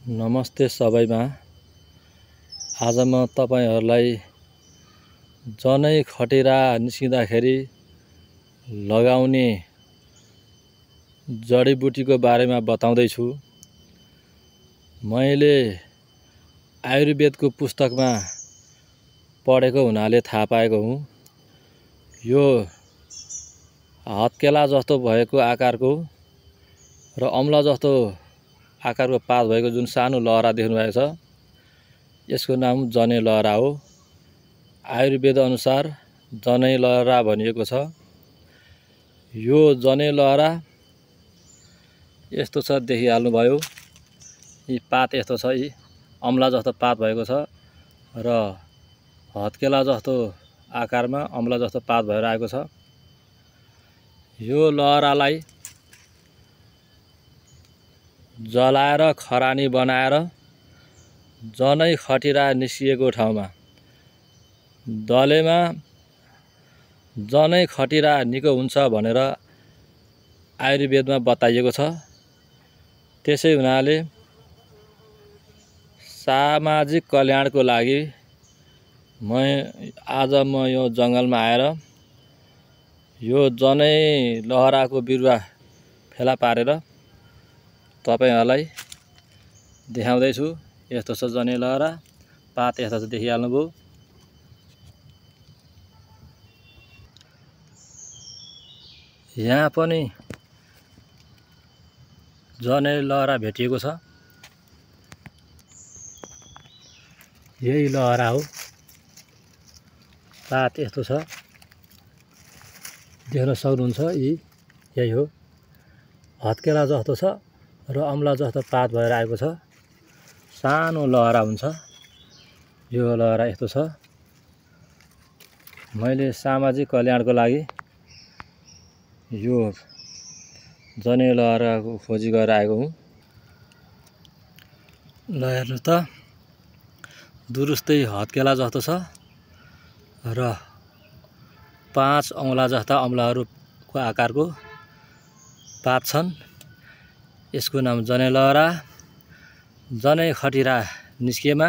नमस्ते सबैमा। आज म तपाईहरुलाई जनै खटेरा निस्किँदाखेरि लगाउने जडीबुटीको बारेमा बताउँदै छु। मैले आयुर्वेदको पुस्तकमा पढेको हुनाले थाहा पाएको हुँ। यो हत्केला जस्तो भएको आकारको र अम्ला जस्तो आकारको पात भएको जुन सानो लहरा देख्नु भएको छ, यसको नाम जनै लहरा हो। आयुर्वेद अनुसार जनै लहरा भनिएको छ। यो जनै लहरा यस्तो छ, देखिहाल्नुभयो। यी पात यस्तो छ, यी अम्ला जस्तो पात भएको छ र हत्केला जस्तो आकारमा अम्ला जस्तो पात भएर आएको छ। यो लहरालाई जलाएर खरानी बनाएर जनै खटिरा निस्किएको ठाउँमा दलेमा जनै खटिरा निको हुन्छ भनेर आयुर्वेदमा बताइएको छ। त्यसै हुनाले सामाजिक कल्याणको लागि आज म यो जङ्गलमा आएर यो जनै लहराको बिरुवा फेला पारेर तपाईहरुलाई देखाउँदै छु। यस्तो छ जनै लहरा, पात यस्तो छ, देखिहाल्नुभयो। यहाँ पनि जनै लहरा भेटिएको छ। यही लहरा हो, पात यस्तो छ, देख्न सक्नुहुन्छ। यही हो, हत्केला जस्तो छ र अम्ला जस्तो पात भएर आएको छ। सानो लहरा हुन्छ। यो लहरा यस्तो छ। मैले सामाजिक कल्याणको लागि यो जनै लहराको खोजी गरेर आएको हुँ। ल हेर्नु त, दुरुस्तै हत्केला जस्तो छ र 5 औँला जस्ता अम्लाहरूको आकारको पात छन्। यसको नाम जनै लहरा। जनै खटिरा निस्केमा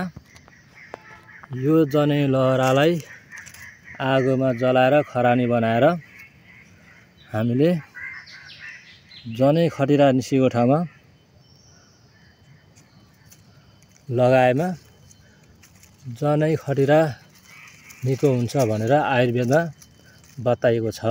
यो जनै लहरालाई आगोमा जलाएर खरानी बनाएर हामीले जनै खटिरा निस्केको ठाउँमा लगाएमा जनै खटिरा निको हुन्छ भनेर आयुर्वेदमा बताइएको छ।